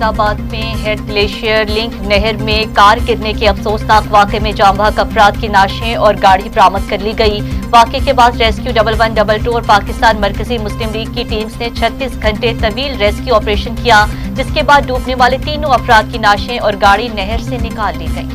अहमदाबाद में head glacier link नहर में कार गिरने के अफसोसनाक वाक़े में जाम बहक अफराद की नाशें और गाड़ी बरामद कर ली गई। वाक़े के बाद रेस्क्यू 1112 और पाकिस्तान मरकजी मुस्लिम लीग की टीम्स ने 36 घंटे तवील रेस्क्यू ऑपरेशन किया, जिसके बाद डूबने वाले तीनों अफराद की नाशें और गाड़ी नहर से निकाल ली गई।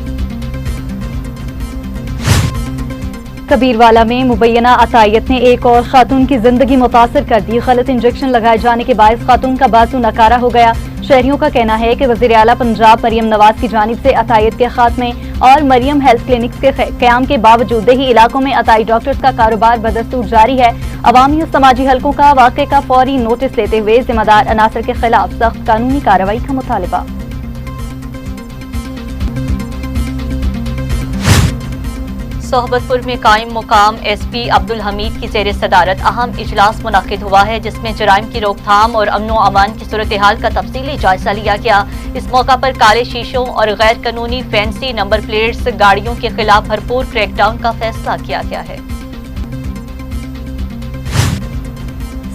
कबीरवाला में मुबैना अतायत ने एक और खातून की जिंदगी मुतासर कर दी। गलत इंजेक्शन लगाए जाने के बायस खातून का बाजू नकारा हो गया। शहरियों का कहना है कि वज़ीर आला पंजाब मरियम नवाज की जानिब से अतायत के खात्मे और मरियम हेल्थ क्लिनिक्स के क़याम के बावजूद ही इलाकों में अताई डॉक्टर्स का कारोबार बदस्तूर जारी है। अवामी और समाजी हलकों का वाक़े का फौरी नोटिस लेते हुए जिम्मेदार अनासर के खिलाफ सख्त कानूनी कार्रवाई का मुतालबा। सोहबतपुर में कायम मुकाम SP अब्दुल हमीद की ज़ेर सदारत अहम इजलास मुनक़िद हुआ है, जिसमें जराइम की रोकथाम और अमन व अमान की सूरत हाल का तफसीली जायजा लिया गया। इस मौका पर काले शीशों और गैर कानूनी फैंसी नंबर प्लेट्स गाड़ियों के खिलाफ भरपूर क्रैकडाउन का फैसला किया गया है।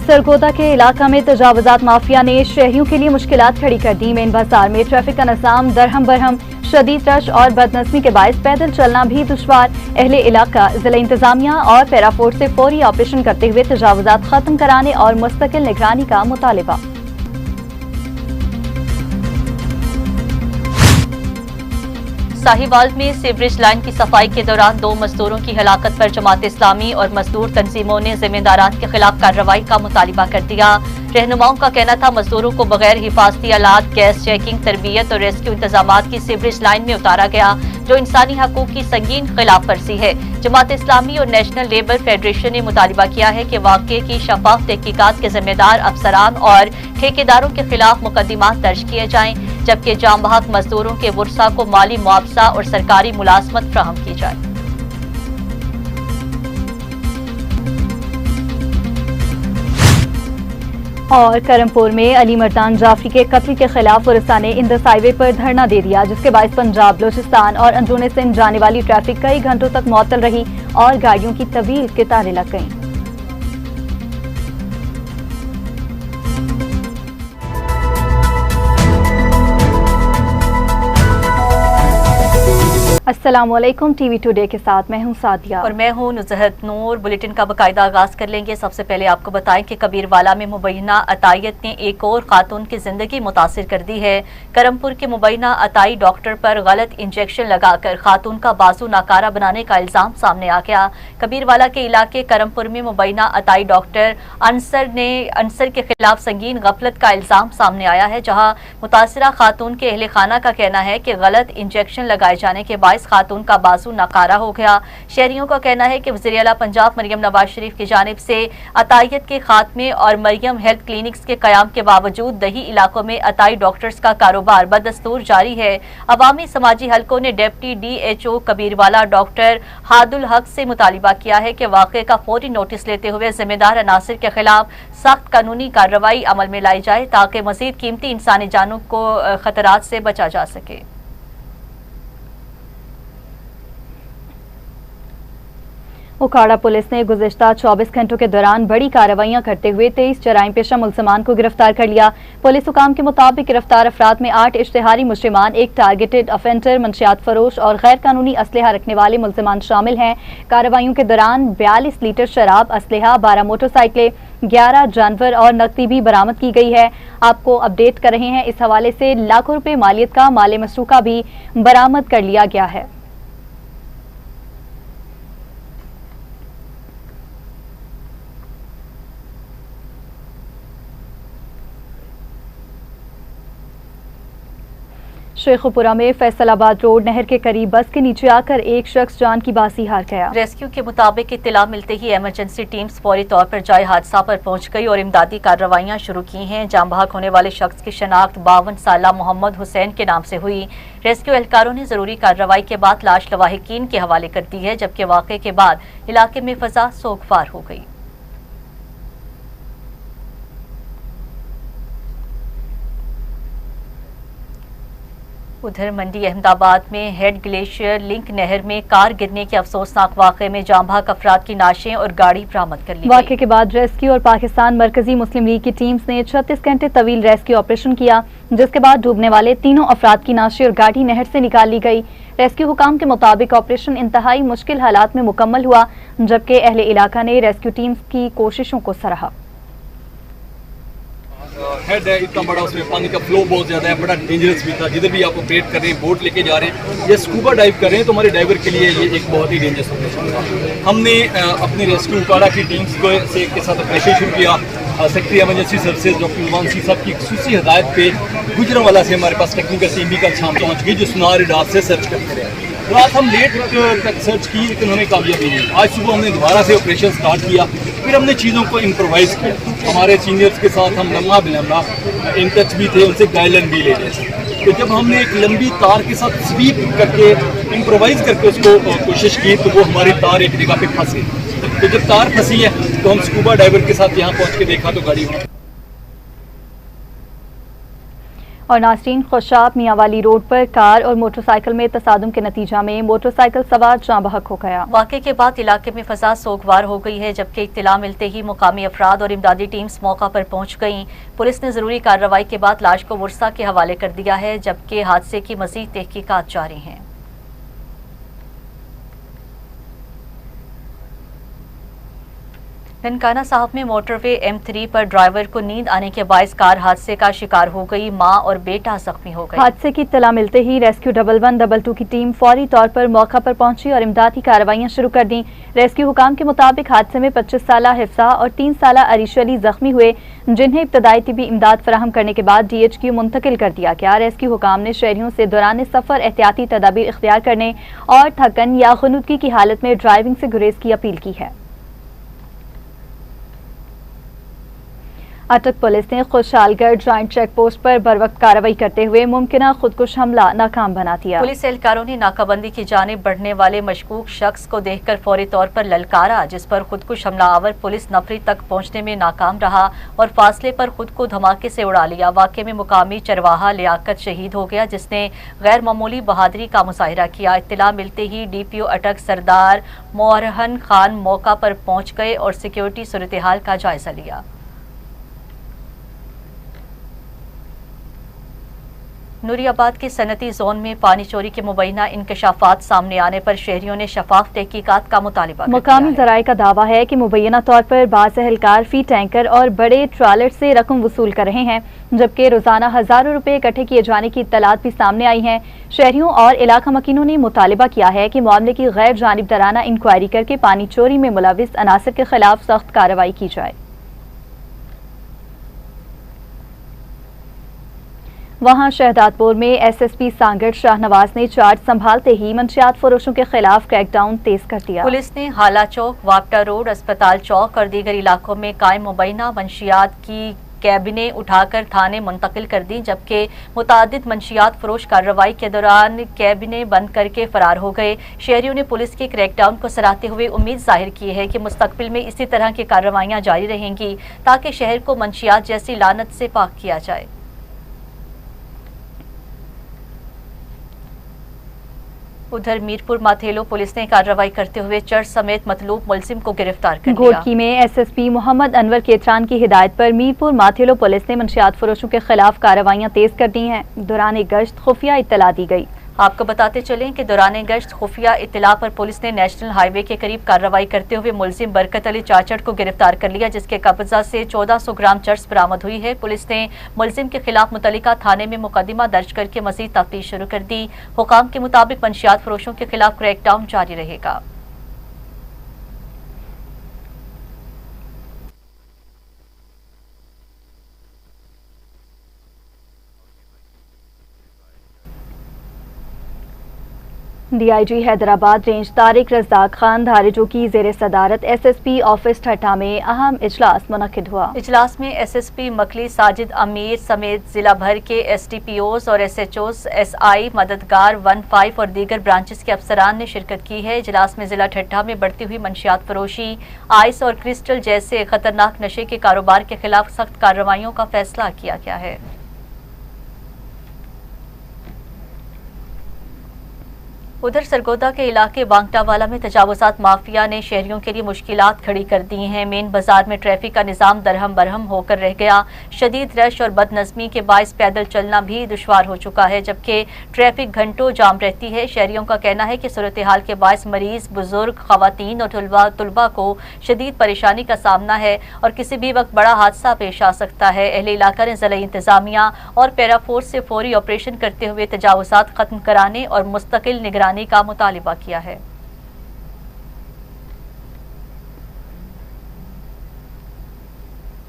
सरगोदा के इलाका में तजावुजात माफिया ने शहरियों के लिए मुश्किलात खड़ी कर दी। मेन बाजार में ट्रैफिक का निज़ाम दरहम बरहम, शदीद रश और बदनज़मी के बायस पैदल चलना भी दुश्वार। अहले इलाका जिला इंतजामिया और पैराफोर्स से फौरी ऑपरेशन करते हुए तजावुजात खत्म कराने और मुस्तकिल निगरानी का मुतालिबा। साहिवाल में सीवरेज लाइन की सफाई के दौरान 2 मजदूरों की हलाकत पर जमात इस्लामी और मजदूर तंजीमों ने जिम्मेदारान के खिलाफ कार्रवाई का मुतालिबा कर दिया। रहनुमाओं का कहना था मजदूरों को बगैर हिफाजती आलात, गैस चेकिंग, तरबियत और रेस्क्यू इंतजामात की सीवरेज लाइन में उतारा गया, जो इंसानी हकूक की संगीन खिलाफ वर्जी है। जमात इस्लामी और नेशनल लेबर फेडरेशन ने मुतालिबा किया है कि वाक़े की शफाफ तहकीकात के जिम्मेदार अफसरान और ठेकेदारों के खिलाफ मुकदमात दर्ज किए जाएं, जबकि जाम बहक मजदूरों के वर्सा को माली मुआवजा और सरकारी मुलाजमत फराहम की जाए। और करमपुर में अली मर्दान जाफरी के कत्ल के खिलाफ पुलिस ने इंदस हाईवे पर धरना दे दिया, जिसके बायस पंजाब, बलूचिस्तान और अंदरून सिंध जाने वाली ट्रैफिक कई घंटों तक मुअत्तल रही और गाड़ियों की तवील कतारें लग गईं। अस्सलामुअलैकुम, टीवी टुडे के साथ मैं हूं सादिया और मैं हूं नुज़हत नूर। बुलेटिन का बाकायदा आगाज कर लेंगे। सबसे पहले आपको बताएं कि कबीरवाला में मुबैना अतायत ने एक और खातून की जिंदगी मुतासिर कर दी है। करमपुर के मुबैना अताई डॉक्टर पर गलत इंजेक्शन लगाकर खातून का बाजू नाकारा बनाने का इल्जाम सामने आ गया। कबीरवाला के इलाके करमपुर में मुबैना अताई डॉक्टर अंसर के खिलाफ संगीन गफलत का इल्जाम सामने आया है, जहाँ मुतासिरा खातून के अहले खाना का कहना है कि गलत इंजेक्शन लगाए जाने के बाद खातून का बाजू नाकारा हो गया। शहरियों का कहना है कि वज़ीर आला पंजाब मरियम नवाज शरीफ की जानिब से अतायत के खात्मे और मरियम हेल्थ क्लिनिक्स के क़याम के बावजूद दही इलाकों में अताई डॉक्टर्स का कारोबार बदस्तूर जारी है। अवामी समाजी हलकों ने डिप्टी DHO कबीरवाला डॉक्टर हादुल हक से मुतालिबा किया है कि वाक़े का फौरी नोटिस लेते हुए जिम्मेदार अनासर के खिलाफ सख्त कानूनी कार्रवाई अमल में लाई जाए, ताकि मज़ीद कीमती इंसानी जानों को खतरात से बचा जा सके। उकाड़ा पुलिस ने गुज़िश्ता 24 घंटों के दौरान बड़ी कार्रवाइयां करते हुए 23 जराइम पेशा मुलजमान को गिरफ्तार कर लिया। पुलिस हुकाम के मुताबिक गिरफ्तार अफराद में 8 इश्तिहारी मुजरिमान, 1 टारगेटेड अफेंडर, मंशियात फरोश और गैर कानूनी असलहा रखने वाले मुलजमान शामिल हैं। कार्रवाइयों के दौरान 42 लीटर शराब, असलहा, 12 मोटरसाइकिलें, 11 जानवर और नकदी भी बरामद की गई है। आपको अपडेट कर रहे हैं। इस हवाले से लाखों रुपए मालियत का माल मसरूका भी बरामद कर लिया गया है। शेखुपुरा में फैसलाबाद रोड नहर के करीब बस के नीचे आकर एक शख्स जान की बाजी हार गया। रेस्क्यू के मुताबिक इत्तला मिलते ही इमरजेंसी टीम्स फौरी तौर पर जाए हादसा पर पहुंच गई और इमदादी कार्रवाइयां शुरू की हैं। जाम बहक होने वाले शख्स की शनाख्त 52 साला मोहम्मद हुसैन के नाम से हुई। रेस्क्यू एहलकारों ने जरूरी कार्रवाई के बाद लाश लवाहिकीन के हवाले कर दी है, जबकि वाक़े के बाद इलाके में फजा सोगवार हो गई। उधर मंडी अहमदाबाद में हेड ग्लेशियर लिंक नहर में कार गिरने के अफसोसनाक वाक़े में जाम बहक अफराद की नाशें और गाड़ी बरामद कर ली। वाक़े के बाद रेस्क्यू और पाकिस्तान मरकजी मुस्लिम लीग की टीम्स ने 36 घंटे तवील रेस्क्यू ऑपरेशन किया, जिसके बाद डूबने वाले तीनों अफराद की नाशी और गाड़ी नहर से निकाल ली गई। रेस्क्यू हुकाम के मुताबिक ऑपरेशन इंतहाई मुश्किल हालात में मुकम्मल हुआ, जबकि अहले इलाका ने रेस्क्यू टीम्स की कोशिशों को सराहा। हेड है इतना बड़ा, उसमें पानी का फ्लो बहुत ज़्यादा है, बड़ा डेंजरस भी था। जिधर भी आप ऑपरेट कर रहे हैं, बोट लेके जा रहे हैं या स्कूबा डाइव कर रहे हैं, तो हमारे डाइवर के लिए ये एक बहुत ही डेंजरस ऑपरेशन था। हमने अपनी रेस्क्यू उकाड़ा की टीम्स के साथ ऑपरेशन शुरू किया। Secretary emergency services doctor Numan सी साहब की खुसूसी हदायत पे गुजरांवाला से हमारे पास टेक्निकल टीम भी कल शाम पहुँच गई, जो सुनार रात से सर्च करते रहे। रात हम लेट तक सर्च की, लेकिन हमें कामयाबी नहीं। आज सुबह हमने दोबारा से ऑपरेशन स्टार्ट किया, फिर हमने चीज़ों को इम्प्रोवाइज़ किया। हमारे सीनियर्स के साथ हम लम्हा बिलम्हा इन टच भी थे, उनसे गाइडलाइन भी ले रहे। तो जब हमने एक लंबी तार के साथ स्वीप करके इम्प्रोवाइज़ करके उसको कोशिश की, तो वो हमारी तार एक जगह पे फंसी। तो जब तार फंसी है तो हम स्कूबा डाइवर के साथ यहाँ पहुँच के देखा तो गाड़ी में। और नाज़रीन, खुशाब मियांवाली रोड पर कार और मोटरसाइकिल में तसादुम के नतीजा में मोटरसाइकिल सवार जाँ बहक हो गया। वाक़े के बाद इलाके में फजा सोगवार हो गई है, जबकि इत्तला मिलते ही मुकामी अफराद और इमदादी टीम्स मौका पर पहुंच गईं। पुलिस ने ज़रूरी कार्रवाई के बाद लाश को वर्सा के हवाले कर दिया है, जबकि हादसे की मज़ीद तहकीकात जारी हैं। ननकाना साहब में मोटरवे M3 पर ड्राइवर को नींद आने के बायस कार हादसे का शिकार हो गई। मां और बेटा जख्मी हो गए। हादसे की इत्तला मिलते ही रेस्क्यू 112 की टीम फौरी तौर पर मौका पर पहुंची और इमदादी कार्रवाइयां शुरू कर दी। रेस्क्यू हुकाम के मुताबिक हादसे में 25 साला हिफ्सा और 3 साला अरीश अली जख्मी हुए, जिन्हें इब्तदाई तिबी इमदाद फराहम करने के बाद DHQ मुंतकिल कर दिया गया। रेस्क्यू हुकाम ने शहरियों से दौरान सफर एहतियाती तदाबीर इख्तियार करने और थकन या खुनुदगी की हालत में ड्राइविंग से गुरेज की अपील की है। अटक पुलिस ने खुशालगढ़ जॉइंट चेक पोस्ट पर बरवक्त कार्रवाई करते हुए मुमकिना खुदकुश हमला नाकाम बना दिया। पुलिस एहलकारों ने नाकाबंदी की जानिब बढ़ने वाले मशकूक शख्स को देखकर फौरी तौर पर ललकारा, जिस पर खुदकुश हमलावर पुलिस नफरी तक पहुंचने में नाकाम रहा और फासले पर खुद को धमाके से उड़ा लिया। वाक़े में मुकामी चरवाहा लियाकत शहीद हो गया, जिसने गैर मामूली बहादुरी का मुजाहिरा किया। इत्तला मिलते ही DPO अटक सरदार मोहरहन खान मौका पर पहुंच गए और सिक्योरिटी सूरत हाल का जायजा लिया। नूरियाबाद के सनती जोन में पानी चोरी के मुबैना इंकशाफात सामने आने पर शहरियों ने शफाफ तहकीकात का मुतालिबा किया। मुकामी ज़राए का दावा है कि मुबैना तौर पर बाज़ एहलकार फी टैंकर और बड़े ट्रालर से रकम वसूल कर रहे हैं, जबकि रोजाना हजारों रुपए इकट्ठे किए जाने की इत्तलात भी सामने आई हैं। शहरियों और इलाका मकीनों ने मुतालिबा किया है कि मामले की गैर जानिबदाराना इंक्वायरी करके पानी चोरी में मुलविस अनासर के खिलाफ सख्त कार्रवाई की जाए। वहां शहदादपुर में SSP सांगड़ शाहनवाज ने चार्ज संभालते ही मंशियात फरोशों के खिलाफ क्रैकडाउन तेज कर दिया। पुलिस ने हाला चौक, वापटा रोड, अस्पताल चौक और दीगर इलाकों में कायम मुबैना मंशियात की कैबिनें उठाकर थाने मुंतकिल कर दी, जबकि मुतादिद मंशियात फरोश कार्रवाई के दौरान कैबिनें बंद करके फरार हो गए। शहरियों ने पुलिस के क्रैकडाउन को सराहते हुए उम्मीद जाहिर की है कि मुस्तकबिल में इसी तरह की कार्रवाइयां जारी रहेंगी, ताकि शहर को मंशियात जैसी लानत से पाक किया जाए। उधर मीरपुर माथेलो पुलिस ने कार्रवाई करते हुए चर्च समेत मतलूब मुलजिम को गिरफ्तार कर लिया। घोटकी में SSP मोहम्मद अनवर केतरान की हिदायत पर मीरपुर माथेलो पुलिस ने मंशियात फरोशों के खिलाफ कार्रवाइयां तेज कर दी हैं। दौरान गश्त खुफिया इत्तला दी गई। आपको बताते चलें कि दौरान गश्त खुफिया इत्तला पर पुलिस ने नेशनल हाईवे के करीब कार्रवाई करते हुए मुलजिम बरकत अली चाचड़ को गिरफ्तार कर लिया, जिसके कब्जा से 1400 ग्राम चर्च बरामद हुई है। पुलिस ने मुलजिम के खिलाफ मुतल्लिका थाने में मुकदमा दर्ज करके मजीद तफ्तीश शुरू कर दी। हुकाम के मुताबिक मंशियात फरोशों के खिलाफ क्रैकडाउन जारी रहेगा। DIG हैदराबाद रेंज तारिक रज़ाक खान धारिजो की जेर सदारत SSP ऑफिस ठट्टा में अहम इजलास मुनक्किद हुआ। इजलास में SSP मकली साजिद अमीर समेत जिला भर के SDPOs और SHOs, SI मददगार 15 और दीगर ब्रांचेस के अफसरान ने शिरकत की है। इजलास में जिला ठट्टा में बढ़ती हुई मंशियात फरोशी, आइस और क्रिस्टल जैसे खतरनाक नशे के कारोबार के खिलाफ सख्त कार्रवाइयों का फैसला किया गया है। उधर सरगोदा के इलाके बांगटावाला में तजावुजात माफिया ने शहरियों के लिए मुश्किलात खड़ी कर दी हैं। मेन बाजार में ट्रैफिक का निज़ाम दरहम बरहम होकर रह गया। शदीद रश और बदनज़मी के बायस पैदल चलना भी दुश्वार हो चुका है, जबकि ट्रैफिक घंटों जाम रहती है। शहरियों का कहना है कि सूरत हाल के बायस मरीज, बुजुर्ग, खवातीन और तुलबा को शदीद परेशानी का सामना है और किसी भी वक्त बड़ा हादसा पेश आ सकता है। अहले इलाका ने ज़िला इंतज़ामिया और पैरा फोर्स से फौरी ऑपरेशन करते हुए तजावुजात खत्म कराने और मुस्तकिल निगरानी का मुतालिबा किया है।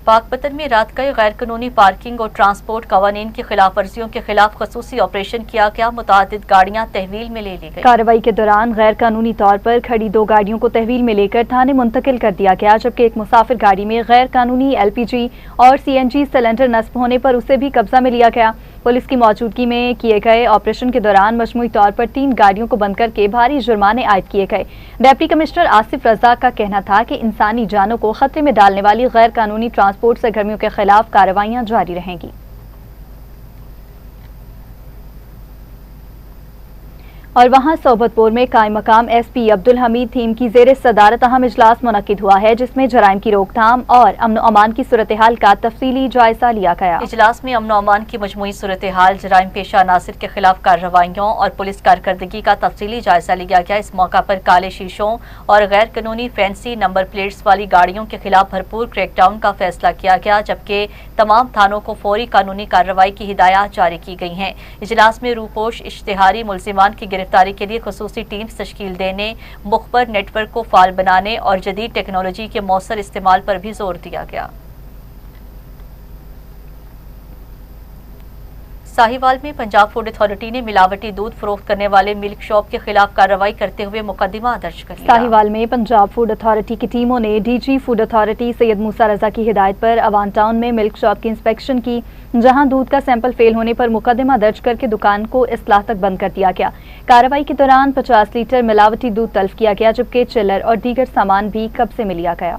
पाकपतन में रात का गैर कानूनी पार्किंग और ट्रांसपोर्ट कवानीन की खिलाफ वर्जियों के खिलाफ खसूसी ऑपरेशन किया गया। मुतादिद गाड़ियां तहवील में ले ली गई। कार्रवाई के दौरान गैर कानूनी तौर पर खड़ी 2 गाड़ियों को तहवील में लेकर थाने मुंतकिल कर दिया गया, जबकि एक मुसाफिर गाड़ी में गैर कानूनी LPG और CNG सिलेंडर नस्ब होने पर उसे भी कब्जा में लिया गया। पुलिस की मौजूदगी में किए गए ऑपरेशन के दौरान मजमूई तौर पर 3 गाड़ियों को बंद करके भारी जुर्माने आयद किए गए। डिप्टी कमिश्नर आसिफ रज़ाक का कहना था कि इंसानी जानों को खतरे में डालने वाली गैर कानूनी ट्रांसपोर्ट सरगर्मियों के खिलाफ कार्रवाइयां जारी रहेंगी। और वहां सोबतपुर में कायम मकाम SP अब्दुल हमीद थीम की ज़ेर सदारत अहम इजलास मुनक्किद हुआ है, जिसमें जराइम की रोकथाम और अमन अमान की सूरत हाल का तफसीली जायजा लिया गया। इजलास में अमन अमान की मजमूई सूरत हाल, जराइम पेशा अनासिर के खिलाफ कार्रवाइयों और पुलिस कारकर्दगी का तफसीली जायजा लिया गया। इस मौका पर काले शीशों और गैर कानूनी फैंसी नंबर प्लेट्स वाली गाड़ियों के खिलाफ भरपूर क्रैकडाउन का फैसला किया गया, जबकि तमाम थानों को फौरी कानूनी कार्रवाई की हिदायत जारी की गई हैं। इजलास में रूपोश इश्तिहारी मुलजिमान की गिरफ्तारी के लिए खसूसी टीम्स तश्कील देने, मुखबर नेटवर्क को फाल बनाने और जदीद टेक्नोलॉजी के मौसर इस्तेमाल पर भी जोर दिया गया। साहिवाल में पंजाब फूड अथॉरिटी ने मिलावटी दूध फरोख्त करने वाले मिल्क शॉप के खिलाफ कार्रवाई करते हुए मुकदमा दर्ज कर लिया। साहिवाल में पंजाब फूड अथॉरिटी की टीमों ने DG फूड अथॉरिटी सैयद मूसा रजा की हिदायत पर अवान टाउन में मिल्क शॉप की इंस्पेक्शन की, जहां दूध का सैंपल फेल होने पर मुकदमा दर्ज करके दुकान को इस्लाह तक बंद कर दिया गया। कार्रवाई के दौरान 50 लीटर मिलावटी दूध तल्फ किया गया, जबकि चिल्लर और दीगर सामान भी कब्जे में लिया गया।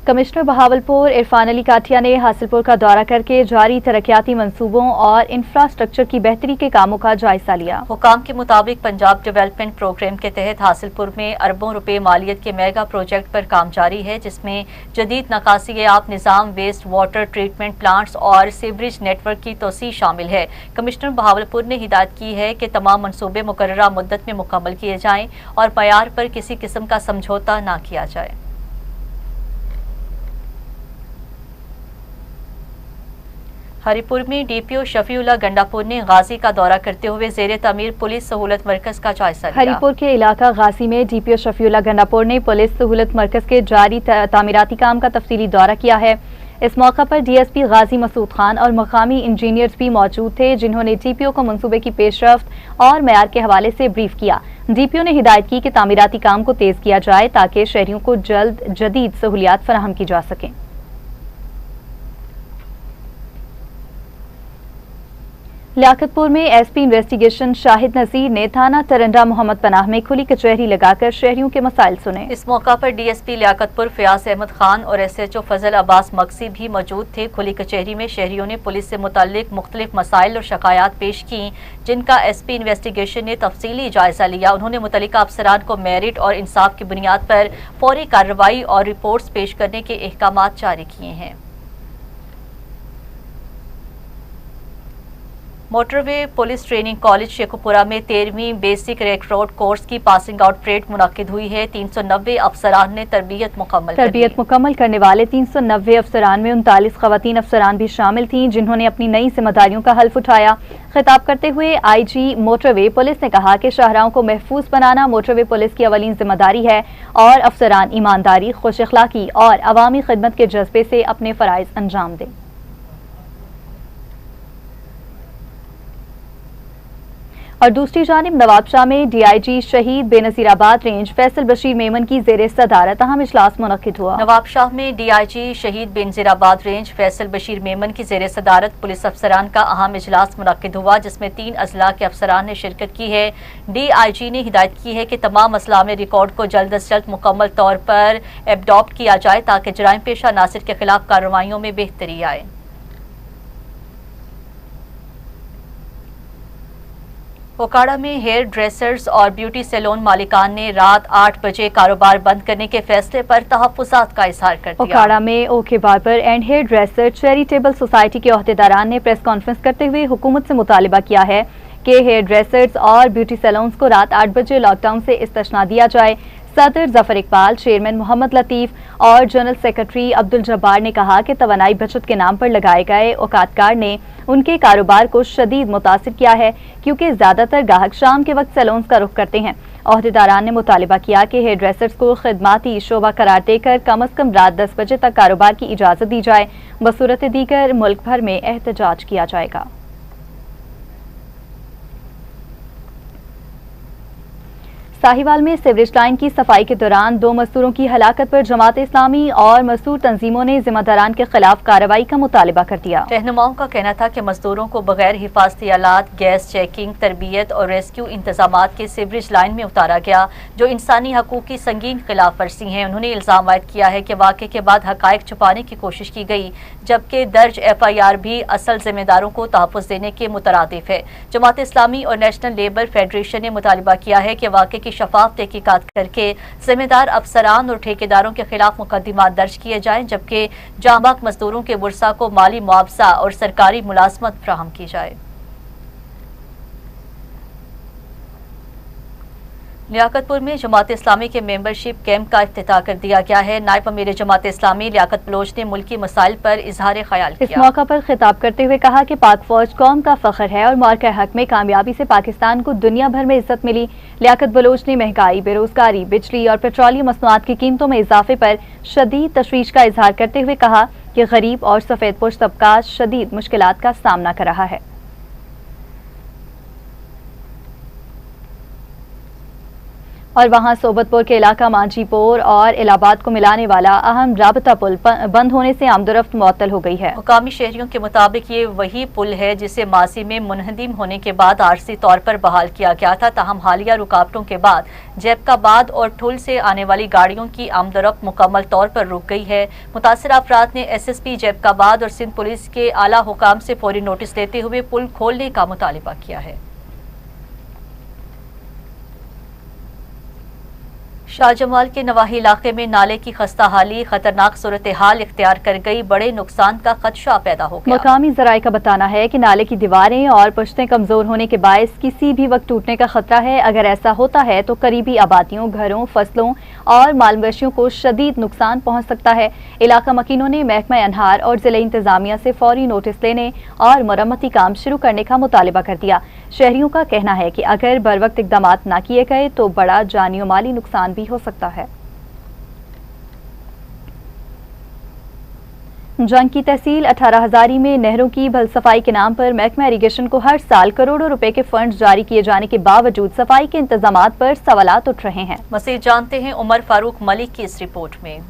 कमिश्नर बहावलपुर इरफान अली काठिया ने हासिलपुर का दौरा करके जारी तरक्याती मंसूबों और इंफ्रास्ट्रक्चर की बेहतरी के कामों का जायजा लिया। हुकाम के मुताबिक पंजाब डेवलपमेंट प्रोग्राम के तहत हासिलपुर में अरबों रुपए मालियत के मेगा प्रोजेक्ट पर काम जारी है, जिसमें जदीद नकासी आब निज़ाम, वेस्ट वाटर ट्रीटमेंट प्लांट्स और सीवरेज नेटवर्क की तोसी शामिल है। कमिश्नर बहावलपुर ने हिदायत की है कि तमाम मनसूबे मुकर्ररा मुद्दत में मुकम्मल किए जाएं और मयार पर किसी किस्म का समझौता न किया जाए। हरिपुर में DPO शफीउल्लाह गंडापुर ने गाजी का दौरा करते हुए ज़ेरे तामीर पुलिस सहूलत मरकज का जायजा लिया। हरिपुर के इलाका गाजी में DPO शफीउल्लाह गंडापुर ने पुलिस सहूलत मरकज के जारी तामीराती काम का तफसीली दौरा किया है। इस मौका पर DSP गाजी मसूद खान और मकामी इंजीनियर्स भी मौजूद थे, जिन्होंने DPO को मंसूबे की पेशरफ्त और मयार के हवाले से ब्रीफ किया। DPO ने हिदायत की कि तामीराती काम को तेज किया जाए ताकि शहरियों को जल्द जदीद सहूलियात फराहम की जा सकें। लियाकतपुर में SP इन्वेस्टिगेशन शाहिद नजीर ने थाना तरंडा मोहम्मद पनाह में खुली कचहरी लगाकर शहरियों के मसाइल सुने। इस मौका पर DSP लियाकतपुर फयाज अहमद खान और SHO फजल अब्बास मक्सी भी मौजूद थे। खुली कचहरी में शहरियों ने पुलिस से मुताल्लिक मुख्तलिफ मसाइल और शिकायत पेश की, जिनका SP इन्वेस्टिगेशन ने तफसीली जायजा लिया। उन्होंने मुतल्लिका अफसरान को मेरिट और इंसाफ की बुनियाद पर फौरी कार्रवाई और रिपोर्ट्स पेश करने के अहकामात जारी किए हैं। Motorway police training college Sheikhupura में 13वीं बेसिक रेक्रूट कोर्स की पासिंग आउट परेड मुनक्किद हुई है। 390 अफसरान ने तरबियत मुकम्मल करने वाले 390 अफसरान में 39 खवातीन अफसरान भी शामिल थीं, जिन्होंने अपनी नई जिम्मेदारियों का हल्फ उठाया। खिताब करते हुए IG मोटरवे पुलिस ने कहा कि शाहराहों को महफूज बनाना मोटरवे पुलिस की अवलीन जिम्मेदारी है और अफसरान ईमानदारी, खुश अखलाकी और अवामी खिदमत के जज्बे से अपने फराइज अंजाम दें। और दूसरी जानिब नवाबशाह में DIG शहीद बेनजीराबाद रेंज फैसल बशीर मेमन की ज़ेरे सदारत अहम इजलास मुनक्किद हुआ। नवाबशाह में DIG शहीद बेनजीराबाद रेंज फैसल बशीर मेमन की ज़ेरे सदारत पुलिस अफसरान का अहम इजलास मुनक्किद हुआ, जिसमें 3 अजला के अफसरान ने शिरकत की है। DIG ने हिदायत की है कि तमाम असलामी रिकॉर्ड को जल्द अज जल्द मुकम्मल तौर पर एडॉप्ट किया जाए ताकि जराइम पेशा नासिर के खिलाफ कार्रवाइयों में बेहतरी आए। ओकाड़ा में हेयर ड्रेसर्स और ब्यूटी सैलून मालिकान ने रात 8 बजे कारोबार बंद करने के फैसले पर तहफ्फुज़ात का इजहार कर दिया। ओकाड़ा में okay barber and hairdresser charitable society के ओहदेदारान ने प्रेस कॉन्फ्रेंस करते हुए हुकूमत से मुतालिबा किया है कि हेयर ड्रेसर्स और ब्यूटी सैलून्स को रात 8 बजे लॉकडाउन से इस्तिस्ना दिया जाए। सदर जफर इकबाल, चेयरमैन मोहम्मद लतीफ और जनरल सेक्रेटरी अब्दुल जब्बार ने कहा कि तवानाई बचत के नाम पर लगाए गए औकातकार ने उनके कारोबार को शदीद मुतासिर किया है, क्योंकि ज्यादातर ग्राहक शाम के वक्त सैलून्स का रुख करते हैं। ओहदेदारान ने मुतालिबा किया कि हेयर ड्रेसर्स को खिदमाती शोबा करार देकर कम अज कम रात 10 बजे तक कारोबार की इजाजत दी जाए। बसूरत दीगर मुल्क भर में एहतजाज किया जाएगा। साहिवाल में सीवरेज लाइन की सफाई के दौरान 2 मजदूरों की हलाकत पर जमात इस्लामी और मजदूर तंजीमों ने जिम्मेदारान के खिलाफ कार्रवाई का मुतालिबा कर दिया। रहनुमाओं का कहना था कि मजदूरों को बगैर हिफाजती आलात, गैस चेकिंग, तरबियत और रेस्क्यू इंतजामात के सीवरेज लाइन में उतारा गया, जो इंसानी हकूक की संगीन खिलाफ वर्जी है। उन्होंने इल्जाम आयद किया है कि वाक़े के बाद हकायक छुपाने की कोशिश की गई, जबकि दर्ज FIR भी असल जिम्मेदारों को तहफ़्फ़ुज़ देने के मुतरादिफ है। जमात इस्लामी और नेशनल लेबर फेडरेशन ने मुतालिबा किया है कि वाक़े की शफाफ तहकीकात करके जिम्मेदार अफसरान और ठेकेदारों के खिलाफ मुकदमात दर्ज किए जाएं, जबकि जांबाक मजदूरों के बुरसा को माली मुआवजा और सरकारी मुलाजमत फराहम की जाए। लियाकतपुर में जमात इस्लामी के मेंबरशिप कैंप का इफ्तिताह कर दिया गया है। नायब अमीर जमात इस्लामी लियाकत बलोच ने मुल्की मसाइल पर इजहार ख्याल किया। इस मौका पर खिताब करते हुए कहा कि पाक फौज कौम का फख्र है और मार्का हक में कामयाबी से पाकिस्तान को दुनिया भर में इज्जत मिली। लियाकत बलोच ने महंगाई, बेरोजगारी, बिजली और पेट्रोलियम मसनूआत की कीमतों में इजाफे पर शदीद तशवीश का इजहार करते हुए कहा कि गरीब और सफेद पोश तबका शदीद मुश्किलात का सामना कर रहा है। और वहां सोबतपुर के इलाका मांझीपुर और इलाहाबाद को मिलाने वाला अहम राबता पुल बंद होने से आमदोरफ्त मुअत्तल हो गई है। मुकामी शहरियों के मुताबिक ये वही पुल है जिसे माजी में मुनहदिम होने के बाद आरसी तौर पर बहाल किया गया था। ताहम हालिया रुकावटों के बाद जैबकाबाद और ठुल से आने वाली गाड़ियों की आमदोरफ्त मुकम्मल तौर पर रुक गई है। मुतासिर अफराद ने SSP जैबकाबाद और सिंध पुलिस के आला हुकाम से फौरी नोटिस देते हुए पुल खोलने का मुतालिबा किया है। शाहजमाल के नवाही इलाके में नाले की खस्ता हाली खतरनाक सूरत हाल इख्तियार कर गई, बड़े नुकसान का खदशा पैदा हो गया। मकामी जराये का बताना है कि नाले की दीवारें और पुश्तें कमजोर होने के बायस किसी भी वक्त टूटने का खतरा है। अगर ऐसा होता है तो करीबी आबादियों, घरों, फसलों और माल मवेशियों को शदीद नुकसान पहुंच सकता है। इलाका मकीनों ने महकमा अनहार और जिले इंतजामिया से फौरी नोटिस लेने और मरम्मती काम शुरू करने का मुतालिबा कर दिया। शहरियों का कहना है कि अगर बर वक्त इकदाम न किए गए तो बड़ा जानी और माली नुकसान भी हो सकता है। जंग की तहसील 18 हजारी में नहरों की भल सफाई के नाम पर महकमा इरिगेशन को हर साल करोड़ों रुपए के फंड जारी किए जाने के बावजूद सफाई के इंतजामात पर सवालात उठ रहे हैं। मज़ीद जानते हैं उमर फारूक मलिक की इस रिपोर्ट में।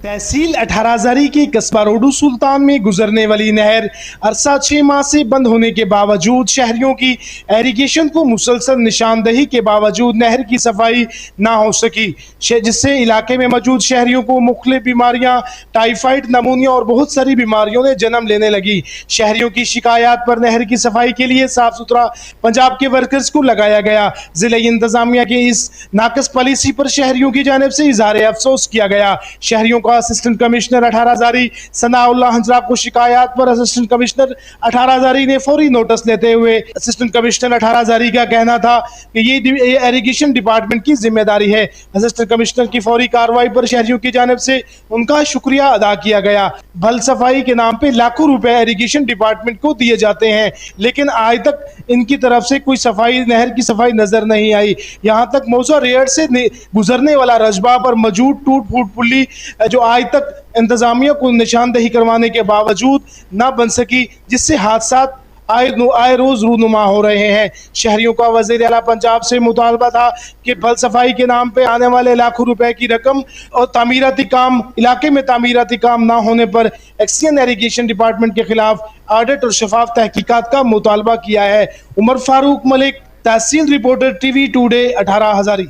तहसील 18 हजारी के कस्बा रोडू सुल्तान में गुजरने वाली नहर अरसा 6 माह से बंद होने के बावजूद शहरियों की एरीगेशन को मुसलसल निशानदही के बावजूद नहर की सफाई ना हो सकी, जिससे इलाके में मौजूद शहरियों को मुख्तलिफ बीमारियां, टाइफाइड, नमूनिया और बहुत सारी बीमारियों ने जन्म लेने लगी। शहरियों की शिकायत पर नहर की सफाई के लिए साफ सुथरा पंजाब के वर्कर्स को लगाया गया। जिले इंतजामिया के इस नाकस पॉलिसी पर शहरियों की जानिब से इजहार अफसोस किया गया। शहरियों का असिस्टेंट कमिश्नर 18 हजारी सनाउल्लाह हंजरा को शिकायत पर असिस्टेंट कमिश्नर 18 हजारी ने फौरी नोटिस लेते हुए असिस्टेंट कमिश्नर 18 हजारी का कहना था कि ये इरिगेशन डिपार्टमेंट की जिम्मेदारी है। असिस्टेंट कमिश्नर की फौरी कार्रवाई पर शहरियों की जानिब से उनका शुक्रिया अदा किया गया। भल सफाई के नाम पे लाखों रुपए इरिगेशन डिपार्टमेंट को दिए जाते हैं, लेकिन आज तक इनकी तरफ से कोई सफाई, नहर की सफाई नजर नहीं आई। यहाँ तक मौसा रेयर से गुजरने वाला रजबा पर मौजूद टूट फूट पुली जो आज तक इंतजामिया को निशानदही करवाने के बावजूद न बन सकी, जिससे हादसात आए रोज रूनुमा हो रहे हैं। शहरियों का वज़ीर आला पंजाब से मुतालबा था कि भल सफाई के नाम पे आने वाले लाखों रुपए की रकम और तामीराती काम, इलाके में तामीराती काम ना होने पर एक्सियन इरिगेशन डिपार्टमेंट के खिलाफ ऑडिट और शफाफ तहकीकात का मुतालबा किया है। उमर फारूक मलिक, तहसील रिपोर्टर, TV टुडे, 18 हजारी।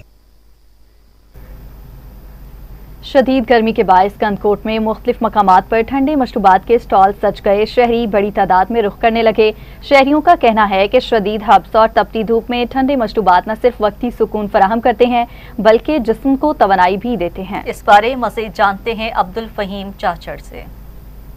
शदीद गर्मी के बायस कंदकोट में मुख्तलिफ मकामात पर ठंडे मशरूबात के स्टॉल सज गए। शहरी बड़ी तादाद में रुख करने लगे। शहरियों का कहना है कि शदीद हब्स और तपती धूप में ठंडे मशरूबात न सिर्फ वक्ती सुकून फराहम करते हैं बल्कि जिस्म को तवानाई भी देते हैं। इस बारे मज़ीद जानते हैं अब्दुल फहीम चाचड़ से।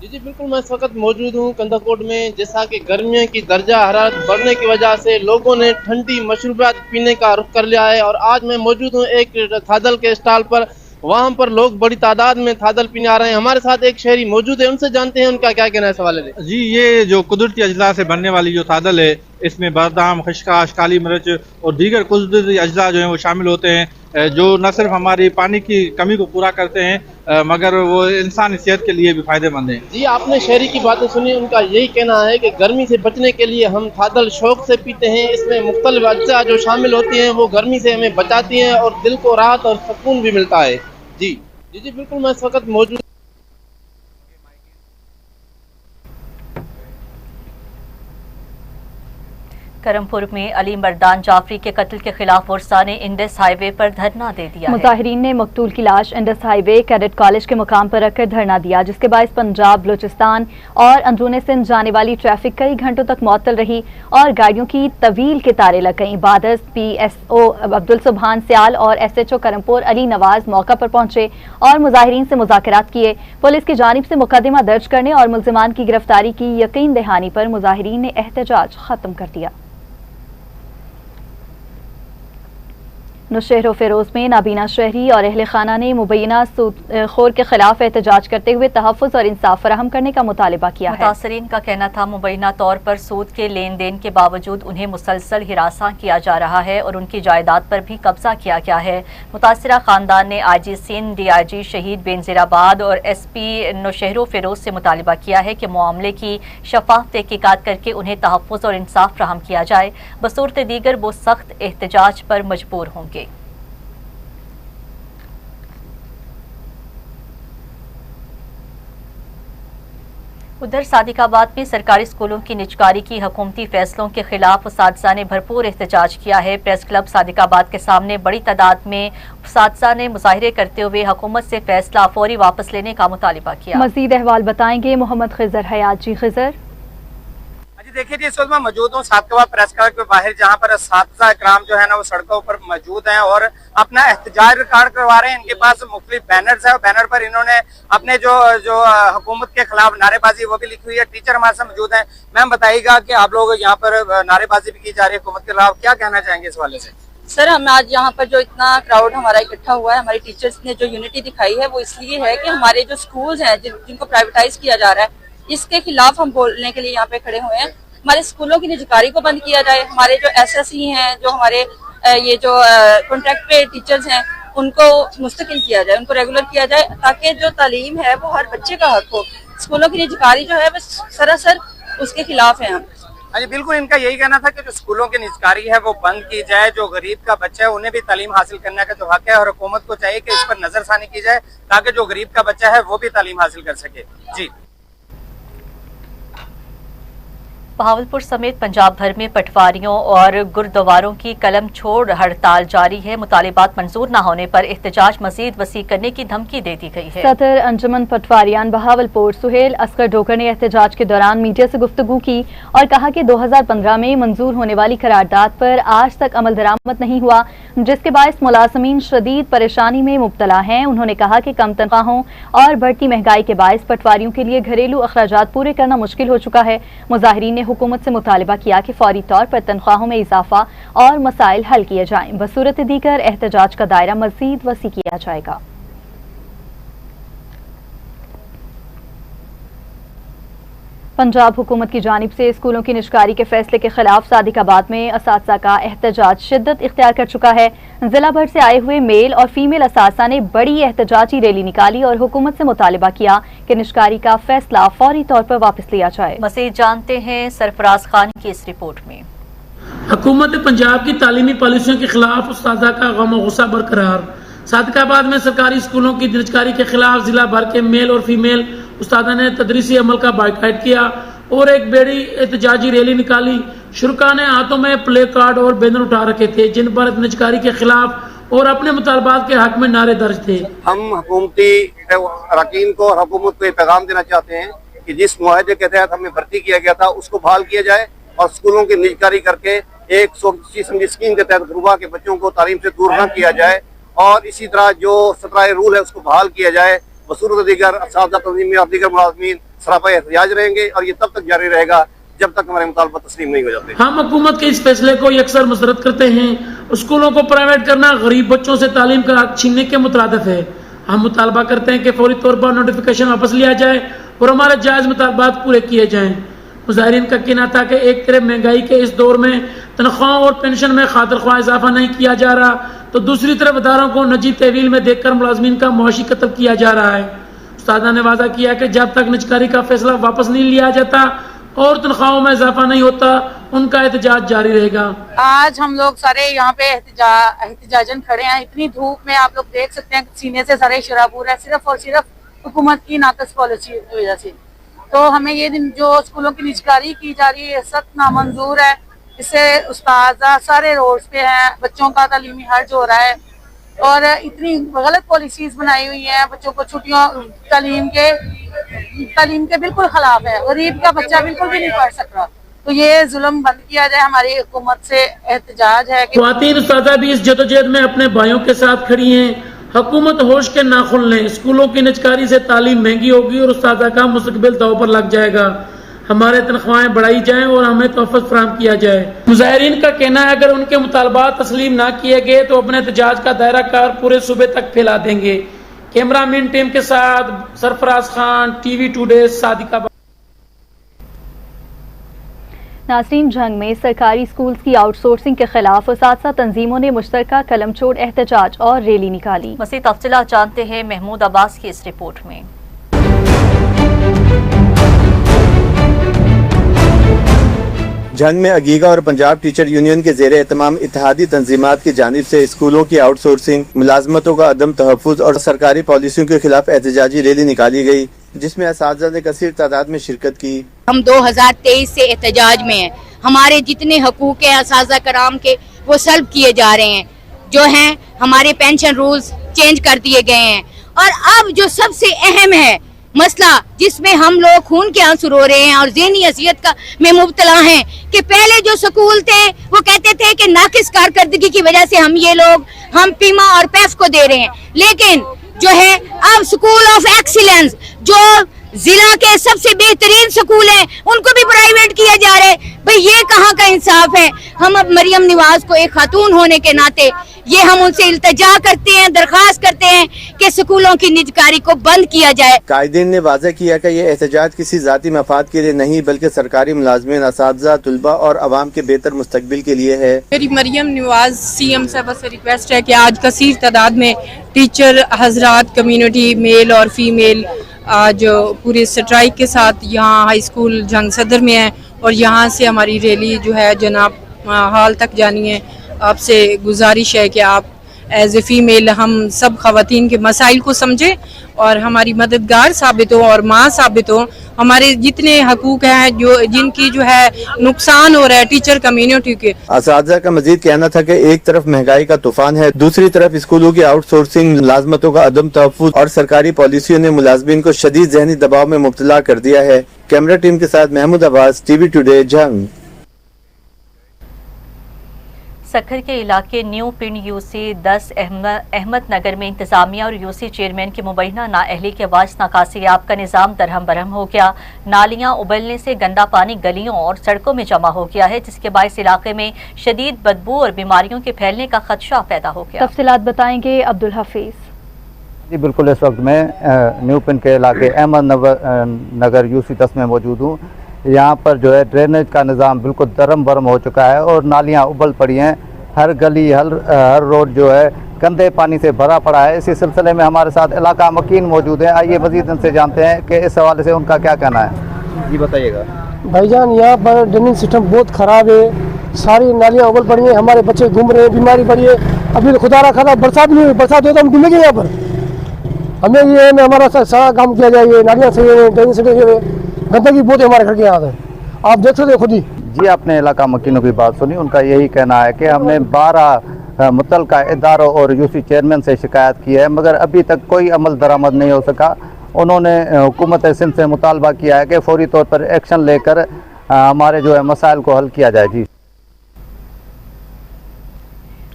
जी बिल्कुल, मैं इस वक्त मौजूद हूँ कंदाकोट में। जैसा कि गर्मियों की दर्जा हरारत बढ़ने की वजह से लोगों ने ठंडी मशरूबात पीने का रुख कर लिया है और आज मैं मौजूद हूँ एक थादल के स्टॉल पर। वहाँ पर लोग बड़ी तादाद में थादल पीने आ रहे हैं। हमारे साथ एक शहरी मौजूद है, उनसे जानते हैं उनका क्या कहना है इस हवाले से। जी, ये जो कुदरती अजला से बनने वाली जो थादल है, इसमें बादाम, खशकाश, काली मिर्च और दीगर कुदरती अजला जो हैं वो शामिल होते हैं, जो न सिर्फ हमारी पानी की कमी को पूरा करते हैं मगर वो इंसानी सेहत के लिए भी फायदेमंद हैं। जी, आपने शहरी की बातें सुनी, उनका यही कहना है कि गर्मी से बचने के लिए हम थादल शौक से पीते हैं। इसमें मुख्तलिफ अज्जा जो शामिल होती हैं वो गर्मी से हमें बचाती हैं और दिल को राहत और सुकून भी मिलता है। जी जी जी बिल्कुल, मैं इस वक्त मौजूद करमपुर में अली मर्दान जाफरी के कत्ल के खिलाफ वर्सा ने इंडस हाईवे पर धरना दे दिया। मुजाहिरीन ने मकतूल की लाश इंडस हाईवे कैडेट कॉलेज के मुकाम पर रखकर धरना दिया, जिसके बायस पंजाब, बलूचिस्तान और अंदरूनी सिंध जाने वाली ट्रैफिक कई घंटों तक मुअत्तल रही और गाड़ियों की तवील कतारें लग गईं। बादस PSO अब्दुल सुबहान सियाल और SHO करमपुर अली नवाज मौका पर पहुंचे और मुजाहिरीन से मुज़ाकरात किए। पुलिस की जानिब से मुकदमा दर्ज करने और मुल्जिमान की गिरफ्तारी की यकीन दहानी पर मुजाहिरीन ने एहतजाज खत्म कर दिया। नौशहर फिरोज में नाबीना शहरी और अहल खाना ने मुबैना सूदखोर के खिलाफ एहतजाज करते हुए तहफ़्फ़ुज़ और इंसाफ फराहम करने का मुतालबा किया है। मुतासरीन का कहना था मुबैना तौर पर सूद के लेन देन के बावजूद उन्हें मुसलसल हिरासा किया जा रहा है और उनकी जायदाद पर भी कब्जा किया गया है। मुतासरा खानदान ने IG सिंध, DIG शहीद बेनज़ीराबाद और SP नौशहर फिरोज से मुतालबा किया है कि मामले की शफाफ तहकीकात करके उन्हें तहफ़्फ़ुज़ और इंसाफ फराहम किया जाए। बसूरत दीगर वो सख्त एहतजाज पर मजबूर होंगे। उधर सादिकाबाद में सरकारी स्कूलों की निजकारी की हुकूमती फैसलों के खिलाफ उस्तादज़ा ने भरपूर एहतजाज किया है। प्रेस क्लब सादिकाबाद के सामने बड़ी तादाद में उस्तादज़ा ने मुजाहिरे करते हुए हुकूमत से फैसला फौरी वापस लेने का मुतालिबा किया। मज़ीद अहवाल बताएंगे मोहम्मद खिज़र हयात। जी खिज़र। देखिए जी, इस वक्त मैं मौजूद हूँ सादिकाबाद प्रेस क्लब के बाहर, जहाँ पर असातिज़ा इकराम जो है ना वो सड़कों पर मौजूद हैं और अपना एहतजाज रिकॉर्ड करवा रहे हैं। इनके पास मुख्तलिफ बैनर्स है और बैनर पर इन्होंने अपने जो हुकूमत के खिलाफ नारेबाजी वो भी लिखी हुई है। टीचर हमारे साथ मौजूद हैं। मैम बताइएगा कि आप लोग यहाँ पर नारेबाजी भी की जा रही है हुकूमत के खिलाफ, क्या कहना चाहेंगे इस वाले से? सर, हम आज यहाँ पर जो इतना क्राउड हमारा इकट्ठा हुआ है, हमारी टीचर्स ने जो यूनिटी दिखाई है वो इसलिए है कि हमारे जो स्कूल्स हैं जिनको प्राइवेटाइज किया जा रहा है, इसके खिलाफ हम बोलने के लिए यहाँ पे खड़े हुए हैं। हमारे स्कूलों की निजकारी को बंद किया जाए। हमारे जो SSE हैं, जो हमारे ये जो कॉन्ट्रैक्ट पे टीचर्स हैं, उनको मुस्तकिल किया जाए, उनको रेगुलर किया जाए ताकि जो तालीम है वो हर बच्चे का हक हो। स्कूलों की निजकारी जो है बस सरासर उसके खिलाफ है हम। हाँ जी बिल्कुल, इनका यही कहना था कि जो स्कूलों की निजकारी है वो बंद की जाए। जो गरीब का बच्चा है उन्हें भी तालीम हासिल करने का जो हक है और हुकूमत को चाहिए कि इस पर नजरसानी की जाए ताकि जो गरीब का बच्चा है वो भी तालीम हासिल कर सके। जी। बहावलपुर समेत पंजाब भर में पटवारियों और गुरुद्वारों की कलम छोड़ हड़ताल जारी है। मुतालिबात मंजूर न होने पर एहतजाज मजीद वसी करने की धमकी दे दी गई है। सदर अंजुमन पटवारियान बहावलपुर सुहेल असगर डोगर ने एहतजाज के दौरान मीडिया से गुफ्तगू की और कहा कि 2015 में मंजूर होने वाली करारदाद पर आज तक अमल दरामद नहीं हुआ, जिसके बायस मुलाजमीन शदीद परेशानी में मुब्तला हैं। उन्होंने कहा कि कम तनख्वाहों और बढ़ती महंगाई के बायस पटवारियों के लिए घरेलू अखराजात पूरे करना मुश्किल हो चुका है। मुजाहिरीन ने हुकूमत से मुतालिबा किया कि फौरी तौर पर तनख्वाहों में इजाफा और मसाइल हल किए जाएं। बसूरत दीगर एहतजाज का दायरा मजीद वसी किया जाएगा। पंजाब हुकूमत की जानिब से स्कूलों की निजकारी के फैसले के खिलाफ सादिकाबाद में असातिज़ा का एहतजाज शिद्दत इख्तियार कर चुका है। जिला भर से आए हुए मेल और फीमेल असातिज़ा ने बड़ी एहतजाजी रैली निकाली और हुकूमत से मुतालिबा किया कि निजकारी का फैसला फौरी तौर पर वापस लिया जाए। मज़ीद जानते हैं सरफराज खान की इस रिपोर्ट में। हुकूमत पंजाब की तालीमी पॉलिसियों के खिलाफ उस्तादा का गम और गुस्सा बरकरार। सादिकाबाद में सरकारी स्कूलों की निजकारी के खिलाफ जिला भर के मेल और फीमेल उस्तादा ने तदरीसी अमल का बाइकाट किया और एक बड़ी एहतजाजी रैली निकाली। शुरका ने हाथों में प्ले कार्ड और बैनर उठा रखे थे जिन पर निजकारी के खिलाफ और अपने मुतालबात के हक में नारे दर्ज थे। हम हुकूमती अरकान को और हुकूमत को ये पैगाम देना चाहते हैं कि जिस मुआहदे के तहत हमें भर्ती किया गया था उसको बहाल किया जाए और स्कूलों की निजकारी करके एक सोची समझी स्कीम के तहत गुरबा के बच्चों को तालीम से दूर न किया जाए और इसी तरह जो 17 रूल है उसको बहाल किया जाए। बसूरत दीगर असातिज़ा तंज़ीमी और दीगर मुलाज़मीन सरापा एहतिजाज रहेंगे और ये तब तक जारी रहेगा जब तक हमारे मुतालबा तस्लीम नहीं हो जाते। हम हुकूमत के इस फैसले को यकसर मुसरत करते हैं। स्कूलों को प्राइवेट करना गरीब बच्चों से तालीम का हक छीनने के मुतरादिफ है। हम मुतालबा करते हैं कि फौरी तौर पर नोटिफिकेशन वापस लिया जाए और हमारे जायज़ मुतालबात पूरे किए जाएं। मुजाहिरीन का कहना था कि एक तरफ महंगाई के इस दौर में तनख्वाहों और पेंशन में खातिर ख्वाह इजाफा नहीं किया जा रहा, तो दूसरी तरफ अदारों को निजी तहवील में देखकर मुलाजमीन का मुआशी कत्ल किया जा रहा है। उस्तादा ने वादा किया कि जब तक निजकारी का फैसला वापस नहीं लिया जाता और तनख्वाहों में इजाफा नहीं होता उनका एहतजाज जारी रहेगा। आज हम लोग सारे यहाँ पे एहतजाजन खड़े हैं। इतनी धूप में आप लोग देख सकते हैं सीने से सारे शराबूर है, सिर्फ और सिर्फ हुकूमत की नाकस पॉलिसी की वजह से। तो हमें ये दिन जो स्कूलों की निजकारी की जा रही है सख्त नामंजूर है। इससे उस्तादा सारे रोड पे हैं, बच्चों का तालीमी हर्ज हो रहा है और इतनी गलत पॉलिसीज बनाई हुई हैं। बच्चों को छुट्टियों तालीम के बिल्कुल खिलाफ है। गरीब का बच्चा बिल्कुल भी नहीं पढ़ सक रहा, तो ये जुल्म बंद किया जाए। हमारी हुकूमत से एहतजाज है कि ख्वातीन उस्तादा भी इस जदोजहद में अपने भाइयों के साथ खड़ी हैं। हुकूमत होश के नाखुन लें। स्कूलों की निजकारी से तालीम महंगी होगी और उस्तादा का मुस्तकबिल दांव पर लग जाएगा। हमारे तनख्वाहें बढ़ाई जाएं और हमें तोहफ़्फ़ फराहम किया जाए। मुजाहिरीन का कहना है अगर उनके मुतालबात तस्लीम ना किए गए तो अपने एहतजाज का दायरा कार पूरे सूबे तक फैला देंगे। कैमरामैन टीम के साथ सरफराज खान, टीवी टुडे, सादिका। नाज़रीन, जंग में सरकारी स्कूल्स की आउटसोर्सिंग के खिलाफ उस्ताद तंजीमों ने मुश्तरका कलमछोड़ एहतजाज और रैली निकाली। मज़ीद तफसीलात जानते हैं महमूद अब्बास की इस रिपोर्ट में। जंग में अगीगा और पंजाब टीचर यूनियन के ज़ेरे एहतमाम इत्तेहादी तंजीमात की जानिब से स्कूलों की आउटसोर्सिंग, मुलाजमतों का अदम तहफ़्फ़ुज़ और सरकारी पॉलिसियों के खिलाफ एहतजाजी रैली निकाली गई, जिसमें असातिज़ा ने कसीर तादाद में शिरकत की। हम 2023 से एहतजाज में हैं। हमारे जितने हकूक़ हैं असातिज़ा कराम के वो सल्ब किए जा रहे हैं। जो हैं हमारे पेंशन रूल्स चेंज कर दिए गए हैं और अब जो सबसे अहम है मसला जिसमें हम लोग खून के आंसू रो रहे हैं और ज़हनी अज़ियत का में मुब्तला हैं कि पहले जो स्कूल थे वो कहते थे कि नाकिस कारकर्दगी की वजह से हम पीमा और पैफ को दे रहे हैं, लेकिन जो है अब स्कूल ऑफ एक्सीलेंस जो जिला के सबसे बेहतरीन स्कूल हैं उनको भी प्राइवेट किया जा रहा है। भाई ये कहाँ का इंसाफ है। हम अब मरियम निवाज को एक खातून होने के नाते ये हम उनसे इल्तिजा करते हैं, दरखास्त करते हैं कि स्कूलों की निजकारी को बंद किया जाए। कायदीन ने वाज़ह किया कि ये एहतजाज किसी ज़ाती मफाद के लिए नहीं बल्कि सरकारी मुलाजमीन, असातिज़ा, तुलबा और अवाम के बेहतर मुस्तकबिल के लिए है। मेरी मरियम निवाज सीएम साहब से रिक्वेस्ट है कि आज कसीर तादाद में टीचर हजरात, कम्युनिटी मेल और फीमेल आज पूरे स्ट्राइक के साथ यहाँ हाई स्कूल जंग सदर में है और यहाँ से हमारी रैली जो है जनाब हाल तक जानी है। आपसे गुजारिश है कि आप एज ए फीमेल हम सब खवातीन के मसाइल को समझें और हमारी मददगार साबित हो और माँ साबित हो। हमारे जितने हकूक हैं जो जिनकी जो है नुकसान हो रहा है टीचर कम्युनिटी के। असातिज़ा का मजीद कहना था कि एक तरफ महंगाई का तूफान है, दूसरी तरफ स्कूलों की आउटसोर्सिंग, मुलाजमतों का अदम तहफ़्फ़ुज़ और सरकारी पॉलिसियों ने मुलाजमीन को शदीद ज़हनी दबाव में मुब्तला कर दिया है। कैमरा टीम के साथ महमूद अब्बास, टीवी टुडे, जंग। सखर के इलाके न्यू पिंड यूसी 10 अहमद नगर में इंतजामिया और यूसी चेयरमैन की मुबैना नाअहली के बायस नाकासियाब का निज़ाम दरहम बरहम हो गया। नालियां उबलने से गंदा पानी गलियों और सड़कों में जमा हो गया है, जिसके बायस इलाके में शदीद बदबू और बीमारियों के फैलने का खदशा पैदा हो गया। तफसीलात बताएंगे अब्दुल हफीज। जी बिल्कुल, इस वक्त मैं न्यू पिंड के इलाके अहमद नगर यूसी 10 में मौजूद हूँ। यहाँ पर जो है ड्रेनेज का निज़ाम बिल्कुल दरम बरम हो चुका है और नालियाँ उबल पड़ी हैं। हर गली हर रोड जो है गंदे पानी से भरा पड़ा है। इसी सिलसिले में हमारे साथ इलाका मकीन मौजूद है। आइए मज़ीद उनसे जानते हैं कि इस हवाले से उनका क्या कहना है। जी बताइएगा। भाईजान, यहाँ पर ड्रेनेज सिस्टम बहुत ख़राब है, सारी नालियाँ उबल पड़ी हैं, हमारे बच्चे घूम रहे हैं, बीमारी बढ़ी है। अभी तो खुदा रखा था बरसात नहीं हुई, बरसात हो तो हम घूमेंगे यहाँ पर। हमें ये हमारा सारा काम किया जाए, ये नालियाँ सही है, ड्रेनेज सही है, गंदगी बहुत है हमारे घर के यहाँ से, आप देख सकते हो खुद ही। जी आपने इलाका मकीनों की बात सुनी, उनका यही कहना है कि हमने 12 मुतलका इदारों और यूसी चेयरमैन से शिकायत की है, मगर अभी तक कोई अमल दरामद नहीं हो सका। उन्होंने हुकूमत सिंध से मुतालबा किया है कि फौरी तौर पर एक्शन लेकर हमारे जो है मसाइल को हल किया जाए। जी।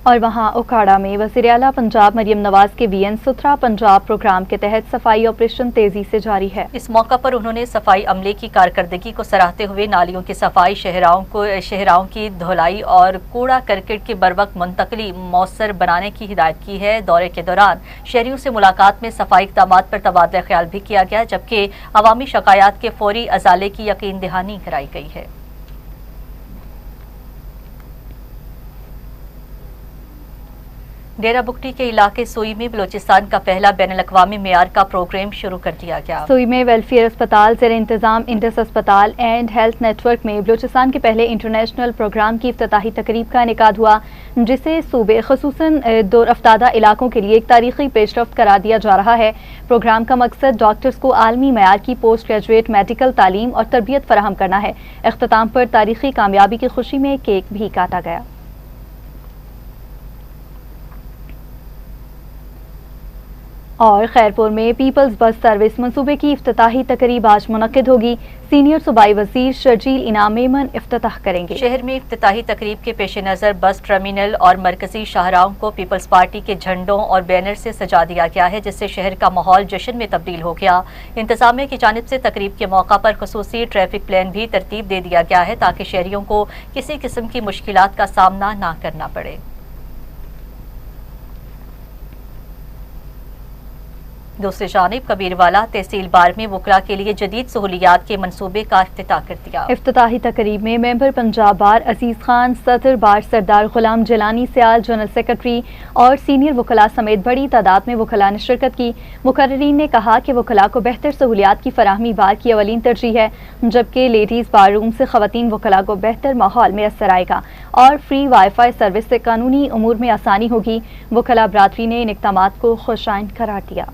और वहाँ उखाड़ा में वज़ीर आला पंजाब मरियम नवाज के वीएन सुथरा पंजाब प्रोग्राम के तहत सफाई ऑपरेशन तेजी से जारी है। इस मौका पर उन्होंने सफाई अमले की कारकर्दगी को सराहते हुए नालियों की सफाई, शहराओं की धुलाई और कूड़ा करकट की बरवक्त मुंतकली मौसर बनाने की हिदायत की है। दौरे के दौरान शहरियों से मुलाकात में सफाई इक़दामात पर तबादला ख्याल भी किया गया, जबकि अवामी शिकायत के फौरी अजाले की यकीन दहानी कराई गई है। डेरा बुगटी के इलाके सोई में बलोचिस्तान का पहला बैनुल-अक़वामी मेयार का प्रोग्राम शुरू कर दिया गया। सोई में वेलफेयर अस्पताल, ज़ेर इंतजाम इंडस अस्पताल एंड हेल्थ नेटवर्क में बलोचिस्तान के पहले इंटरनेशनल प्रोग्राम की इफ्तिताही तकरीब का इनेकाद हुआ, जिसे सूबे खुसूसन दूर अफ्तादा इलाकों के लिए एक तारीखी पेशरफ्त करार दिया जा रहा है। प्रोग्राम का मकसद डॉक्टर्स को आलमी मेयार की पोस्ट ग्रेजुएट मेडिकल तालीम और तरबियत फराहम करना है। इख्तिताम पर तारीखी कामयाबी की खुशी में केक भी काटा गया। और खैरपुर में पीपल्स बस सर्विस मंसूबे की इफ्तिताही तकरीब आज मुनक्किद होगी। सीनियर सूबाई वजीर शर्जील इनाम मेमन इफ्तिताह करेंगे। शहर में इफ्तिताही तकरीब के पेश नज़र बस टर्मिनल और मरकजी शाहराहों को पीपल्स पार्टी के झंडों और बैनर से सजा दिया गया है, जिससे शहर का माहौल जश्न में तब्दील हो गया। इंतजामिया की जानिब से तकरीब के मौका पर खुसूसी ट्रैफिक प्लान भी तरतीब दे दिया गया है, ताकि शहरियों को किसी किस्म की मुश्किलात का सामना ना करना पड़े। दूसरी जानिब कबीरवाला तहसील बार में वकला के लिए जदीद सहूलियात के मनसूबे का इफ्तिताह कर दिया। इफ्तिताही तकरीब में मेंबर पंजाब बार अजीज खान, सदर बार सरदार गुलाम जलानी सियाल, जनरल सेक्रेटरी और सीनियर वकला समेत बड़ी तादाद में वकला ने शिरकत की। मुकर्रीन ने कहा कि वकला को बेहतर सहूलियात की फराहमी बार की अवलीन तरजीह है, जबकि लेडीज बार रूम से खवातीन वकला को बेहतर माहौल में असर आएगा और फ्री वाईफाई सर्विस से कानूनी उमूर में आसानी होगी। वकला बरादरी ने इन इक़दामात को खुशाइन करार दिया।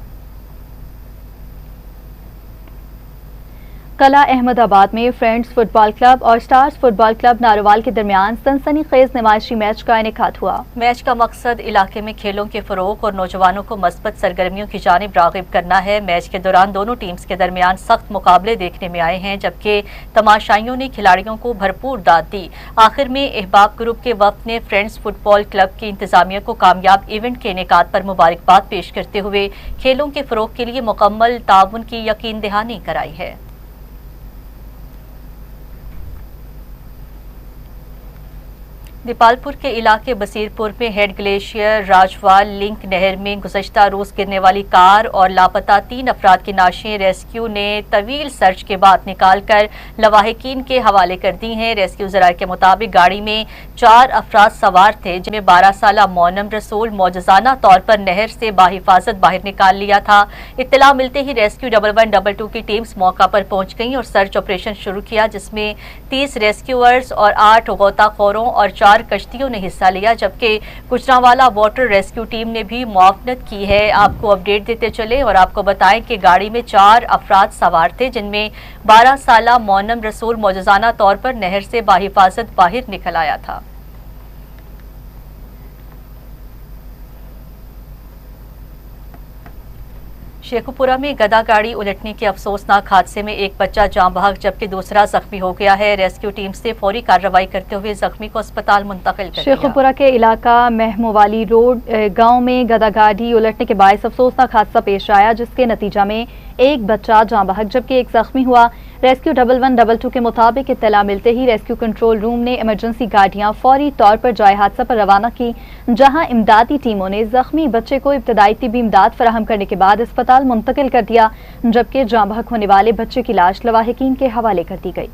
कला अहमदाबाद में फ्रेंड्स फुटबॉल क्लब और स्टार्स फुटबॉल क्लब नारोवाल के दरमियान सनसनीखेज नुमाइशी मैच का इनेकाद हुआ। मैच का मकसद इलाके में खेलों के फरोग और नौजवानों को मस्बत सरगर्मियों की जानिब राग़िब करना है। मैच के दौरान दोनों टीम्स के दरमियान सख्त मुकाबले देखने में आए हैं, जबकि तमाशाइयों ने खिलाड़ियों को भरपूर दाद दी। आखिर में अहबाब ग्रुप के वफ्द ने फ्रेंड्स फुटबॉल क्लब की इंतजामिया को कामयाब इवेंट के इनेकाद पर मुबारकबाद पेश करते हुए खेलों के फरोग के लिए मुकम्मल ताउन की यकीन दहानी कराई है। नेपालपुर के इलाके बसीरपुर में हेड ग्लेशियर राजवाल लिंक नहर में गुज़श्ता रोज गिरने वाली कार और लापता 3 अफराद की नाशें रेस्क्यू ने तवील सर्च के बाद निकाल कर लवाहिकीन के हवाले कर दी हैं। रेस्क्यू ज़राए के मुताबिक गाड़ी में 4 अफराद सवार थे, जिनमें 12 साला मोनम रसूल मौजज़ाना तौर पर नहर से बाहिफाजत बाहर निकाल लिया था। इत्तला मिलते ही रेस्क्यू 1112 की टीम्स मौका पर पहुंच गई और सर्च ऑपरेशन शुरू किया, जिसमें 30 रेस्क्यूअर्स और 8 गोताखोरों और 4 कश्तियों ने हिस्सा लिया, जबकि गुजरांवाला वाटर रेस्क्यू टीम ने भी मुआवनत की है। आपको अपडेट देते चले और आपको बताएं कि गाड़ी में 4 अफराद सवार थे, जिनमें 12 साला मोनम रसूल मौजज़ाना तौर पर नहर से बाहिफाजत बाहर निकल आया था। शेखुपुरा में गदा गाड़ी उलटने के अफसोसनाक हादसे में एक बच्चा जाँ बहक जबकि दूसरा जख्मी हो गया है। रेस्क्यू टीम से फौरी कार्रवाई करते हुए जख्मी को अस्पताल मुंतकिल कर दिया। शेखुपुरा के इलाका महमूवाली रोड गांव में गदा गाड़ी उलटने के बायस अफसोसनाक हादसा पेश आया, जिसके नतीजा में एक बच्चा जाँ बहक जबकि एक जख्मी हुआ। रेस्क्यू 1112 के मुताबिक इत्तला मिलते ही रेस्क्यू कंट्रोल रूम ने इमरजेंसी गाड़ियां फौरी तौर पर जाए हादसा पर रवाना की, जहां इमदादी टीमों ने जख्मी बच्चे को इब्तदाई तिब्बी इमदाद फराहम करने के बाद अस्पताल मुंतकिल कर दिया, जबकि जाँ बहक होने वाले बच्चे की लाश लवाहिकीन के हवाले कर दी गई।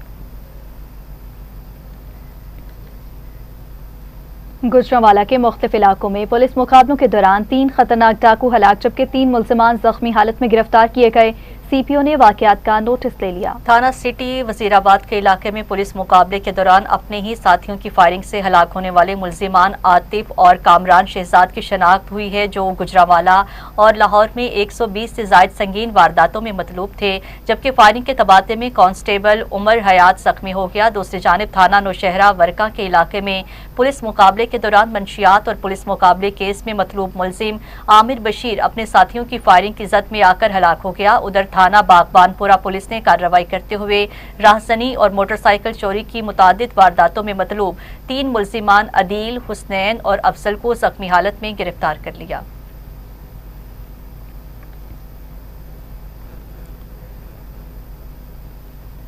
गुजरांवाला के मुख्तलिफ इलाकों में पुलिस मुकाबलों के दौरान 3 खतरनाक डाकू हलाक जबकि 3 मुल्जिमान जख्मी हालत में गिरफ्तार किए गए। सीपीओ ने वाकयात का नोटिस ले लिया। थाना सिटी वजीराबाद के इलाके में पुलिस मुकाबले के दौरान अपने ही साथियों की फायरिंग से हलाक होने वाले मुल्जिमान आतिफ और कामरान शहजाद की शनाख्त हुई है, जो गुजरावाला और लाहौर में 120 से जायद संगीन वारदातों में मतलूब थे, जबकि फायरिंग के तबादले में कांस्टेबल उमर हयात जख्मी हो गया। दूसरी जानिब थाना नौशहरा वर्का के इलाके में पुलिस मुकाबले के दौरान मंशियात और पुलिस मुकाबले केस में मतलूब मुलजिम आमिर बशीर अपने साथियों की फायरिंग की जद में आकर हलाक हो गया। उधर थाना बागबानपुरा पुलिस ने कार्रवाई करते हुए राहजनी और मोटरसाइकिल चोरी की मुतादिद वारदातों में मतलूब 3 मुलजिमान अदील, हुसनैन और अफजल को जख्मी हालत में गिरफ्तार कर लिया।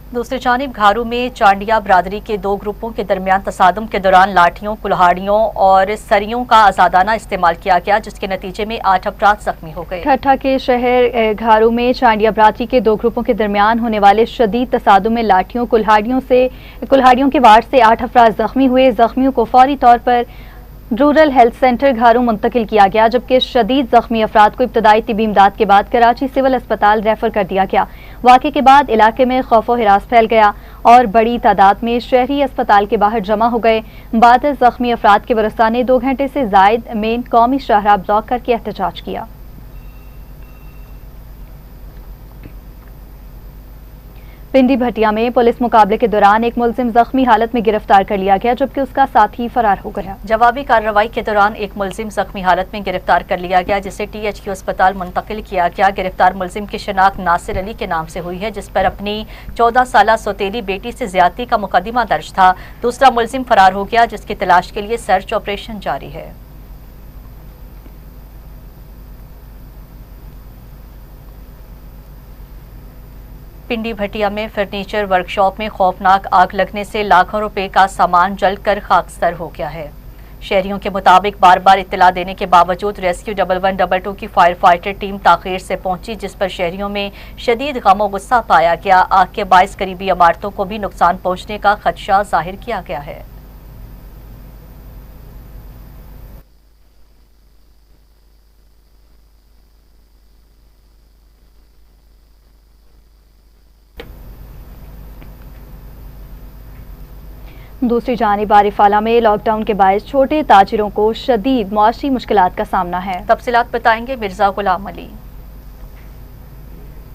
दूसरी जानिब घारू में चांडिया बरादरी के 2 ग्रुपों के दरमियान तसादम के दौरान लाठियों, कुल्हाड़ियों और सरियों का आजादाना इस्तेमाल किया गया, जिसके नतीजे में 8 अफराद जख्मी हो गए। ठट्ठा के शहर घारू में चांडिया बरादरी के 2 ग्रुपों के दरमियान होने वाले शदीद तसादुम में लाठियों, कुल्हाड़ियों के वार से 8 अफराद जख्मी हुए। जख्मियों को फौरी तौर पर रूरल हेल्थ सेंटर घारू मुंतकिल किया गया, जबकि शदीद जख्मी अफराद को इब्तदाई तिबी इमदाद के बाद कराची सिविल अस्पताल रेफर कर दिया गया। वाक़े के बाद इलाके में खौफ व हिरास फैल गया और बड़ी तादाद में शहरी अस्पताल के बाहर जमा हो गए। बाद जख्मी अफराद के वरसा ने 2 घंटे से जायद मेन कौमी शाहराह ब्लॉक करके एहतजाज किया। पिंडी भटिया में पुलिस मुकाबले के दौरान एक मुलजिम जख्मी हालत में गिरफ्तार कर लिया गया, जबकि उसका साथी फरार हो गया। जवाबी कार्रवाई के दौरान एक मुलजिम जख्मी हालत में गिरफ्तार कर लिया गया, जिसे THQ अस्पताल मुंतकिल किया गया। गिरफ्तार मुलजिम की शनाख्त नासिर अली के नाम से हुई है, जिस पर अपनी 14 साला सौतेली बेटी से ज्यादती का मुकदमा दर्ज था। दूसरा मुलजिम फरार हो गया, जिसकी तलाश के लिए सर्च ऑपरेशन जारी है। पिंडी भटिया में फर्नीचर वर्कशॉप में खौफनाक आग लगने से लाखों रुपए का सामान जलकर खाकसतर हो गया है। शहरियों के मुताबिक बार बार इत्तला देने के बावजूद रेस्क्यू 1122 की फायर फाइटर टीम ताखीर से पहुंची, जिस पर शहरियों में शदीद गम और गुस्सा पाया गया। आग के बाइस करीबी इमारतों को भी नुकसान पहुंचने का खदशा जाहिर किया गया है। दूसरी जानिब आरिफाला में लॉकडाउन के बायस छोटे ताजिरों को शदीद मुआशी मुश्किलात का सामना है। तफसीलात बताएंगे मिर्जा गुलाम अली।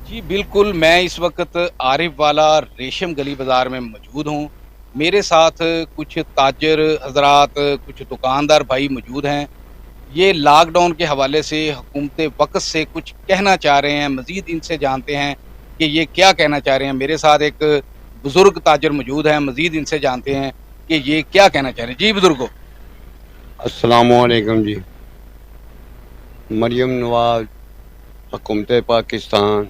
जी बिल्कुल, मैं इस वक्त आरिफवाला रेशम गली बाजार में मौजूद हूँ। मेरे साथ कुछ ताजर हजरात, कुछ दुकानदार भाई मौजूद हैं। ये लॉकडाउन के हवाले से हुकूमत वक्त से कुछ कहना चाह रहे हैं। मज़ीद इनसे जानते हैं कि ये क्या कहना चाह रहे हैं। मेरे साथ एक बुजुर्ग ताजर मौजूद हैं, मज़ीद इनसे जानते हैं कि ये क्या कहना चाह रहे हैं। जी बुजुर्गो, अस्सलामुअलैकुम जी। मरियम नवाज, हुकूमत पाकिस्तान,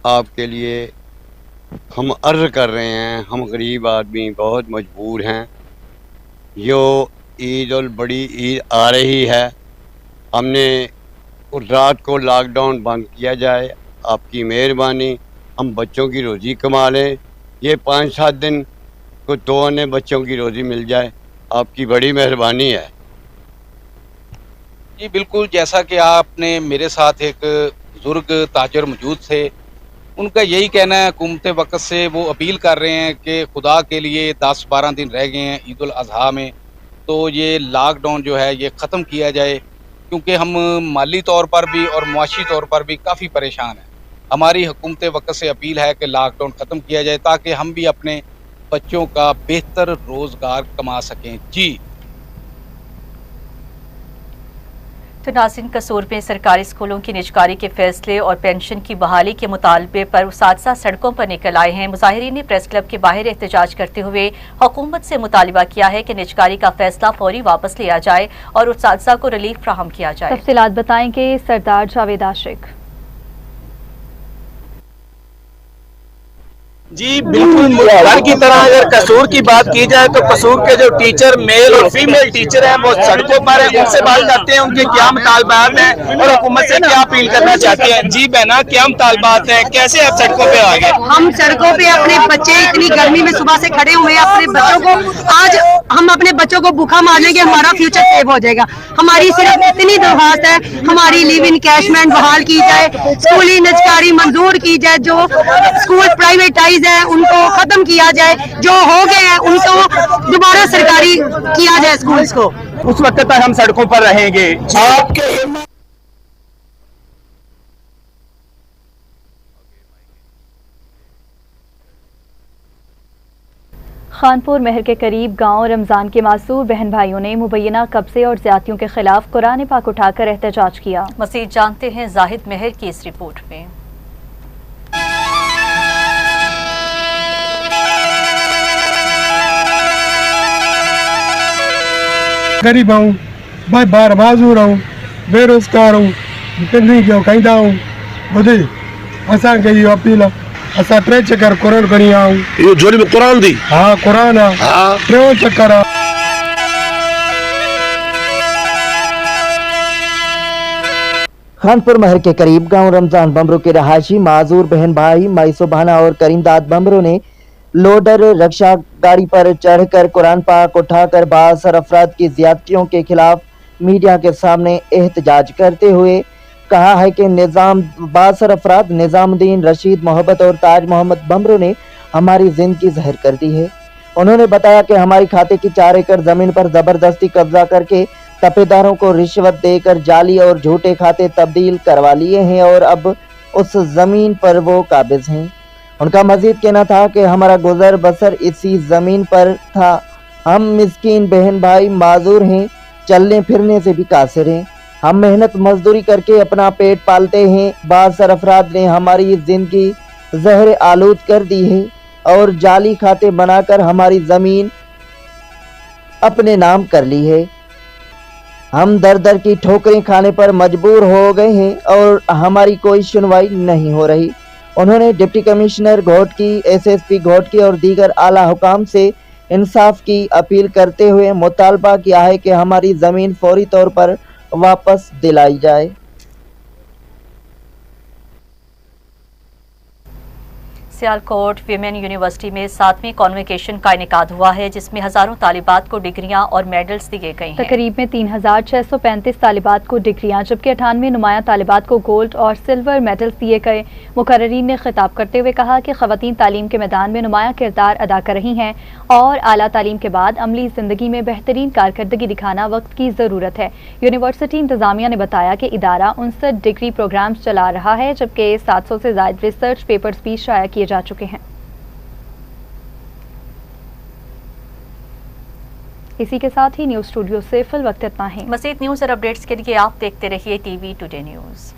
आपके लिए हम अर्ज़ कर रहे हैं, हम गरीब आदमी बहुत मजबूर हैं। जो ईद उल बड़ी ईद आ रही है, हमने रात को लॉकडाउन बंद किया जाए, आपकी मेहरबानी। हम बच्चों की रोज़ी कमा लें, ये 5-7 दिन को 2 अन्य बच्चों की रोज़ी मिल जाए, आपकी बड़ी मेहरबानी है। जी बिल्कुल, जैसा कि आपने मेरे साथ एक बुजुर्ग ताजर मौजूद थे, उनका यही कहना है। हुकूमत वक्त से वो अपील कर रहे हैं कि खुदा के लिए 10-12 दिन रह गए हैं ईद उल अज़हा में, तो ये लॉकडाउन जो है ये ख़त्म किया जाए, क्योंकि हम माली तौर पर भी और मुआशी तौर पर भी काफ़ी परेशान हैं। हमारी हुकूमत वक्त से अपील है कि लॉकडाउन ख़त्म किया जाए, ताकि हम भी अपने बच्चों का बेहतर रोज़गार कमा सकें। जी तो नाज़रीन, कसूर में सरकारी स्कूलों की निजकारी के फैसले और पेंशन की बहाली के मुतालबे पर उसातिज़ा सड़कों पर निकल आए हैं। मुजाहिरीन ने प्रेस क्लब के बाहर एहतजाज करते हुए हुकूमत से मुतालिबा किया है कि निजकारी का फैसला फौरी वापस लिया जाए और उसातिज़ा को रिलीफ फ्राहम किया जाए। तफसीलात बताएंगे सरदार जावेद आशिक। जी बिल्कुल, घर की तरह अगर कसूर की बात की जाए तो कसूर के जो टीचर मेल और फीमेल टीचर हैं वो सड़कों पर हैं। उनसे बात करते हैं उनके क्या मुतालबात हैं और हुकूमत से क्या अपील करना चाहते हैं। जी बहना, क्या मुतालबात हैं, कैसे आप सड़कों पे आ गए? हम सड़कों पे अपने बच्चे इतनी गर्मी में सुबह से खड़े हुए हैं, अपने बच्चों को आज हम अपने बच्चों को भूखा मार लेंगे, हमारा फ्यूचर सेव हो जाएगा। हमारी सिर्फ इतनी दरख्वास्त है, हमारी लिव इन कैशमेंट बहाल की जाए, स्कूली निजकारी मंजूर की जाए, जो स्कूल प्राइवेटाइज है उनको खत्म किया जाए, जो हो गए हैं उनको दोबारा सरकारी किया जाए स्कूल्स को। उस वक्त तक हम सड़कों पर रहेंगे। आपके खानपुर महर के करीब गांव रमजान के मासूर बहन भाइयों ने मुबैना कब्जे और ज्यादतियों के खिलाफ कुरान पाक उठाकर एहतजाज किया। मज़ीद जानते हैं जाहिद महर की इस रिपोर्ट में। गरीब हूँ भाई, बार माजूर हूँ, बेरोजगार हूँ, नहीं क्यों कहीं हूँ बुधे असा के अपील असा 3 चक्कर कुरान करी आऊं। ये जोड़ी में कुरान दी? हाँ कुरान है। हाँ 3 चक्कर। खानपुर महर के करीब गांव रमजान बमरों के रहायशी माजूर बहन भाई माई सुबहाना और करीमदाद बमरों ने लोडर रक्षा गाड़ी पर चढ़कर कुरान पाक उठाकर बासर अफराद की ज्यादतियों के खिलाफ मीडिया के सामने एहतजाज करते हुए कहा है कि बासर अफराद निजामुद्दीन, रशीद, मोहब्बत और ताज मोहम्मद बमरों ने हमारी जिंदगी जहर कर दी है। उन्होंने बताया कि हमारी खाते की 4 एकड़ जमीन पर जबरदस्ती कब्जा करके तपेदारों को रिश्वत देकर जाली और झूठे खाते तब्दील करवा लिए हैं और अब उस जमीन पर वो काबिज हैं। उनका मजीद कहना था कि हमारा गुजर बसर इसी जमीन पर था। हम मिस्कीन बहन भाई माजूर हैं, चलने फिरने से भी कासिर हैं। हम मेहनत मजदूरी करके अपना पेट पालते हैं। बासर अफराद ने हमारी जिंदगी जहर आलूद कर दी है और जाली खाते बनाकर हमारी जमीन अपने नाम कर ली है। हम दर दर की ठोकरें खाने पर मजबूर हो गए हैं और हमारी कोई सुनवाई नहीं हो रही। उन्होंने deputy commissioner Ghotki, SSP Ghotki और दीगर आला हुकाम से इंसाफ की अपील करते हुए मुतालबा किया है कि हमारी ज़मीन फौरी तौर पर वापस दिलाई जाए। सियालकोट विमेन यूनिवर्सिटी में 7वीं कॉन्वोकेशन का इनेकाद हुआ है, जिसमें हजारों तालिबात को डिग्रियां और मेडल्स दिए गए हैं। तकरीब में 3635 तालिबात को डिग्रियां जबकि 98 नुमाया तालिबात को गोल्ड और सिल्वर मेडल्स दिए गए। मुकर्रीन ने खिताब करते हुए कहा कि खवातीन तालीम के मैदान में नुमाया किरदार अदा कर रही हैं और आला तालीम के बाद अमली जिंदगी में बेहतरीन कारकर्दगी दिखाना वक्त की ज़रूरत है। यूनिवर्सिटी इंतजामिया ने बताया कि इदारा 59 डिग्री प्रोग्राम्स चला रहा है, जबकि 700 से ज़ायद रिसर्च पेपर्स भी शाया किए जा चुके हैं। इसी के साथ ही न्यूज़ स्टूडियो से फिल वक्त इतना ही। मज़ीद न्यूज़ और अपडेट्स के लिए आप देखते रहिए टीवी टुडे न्यूज़।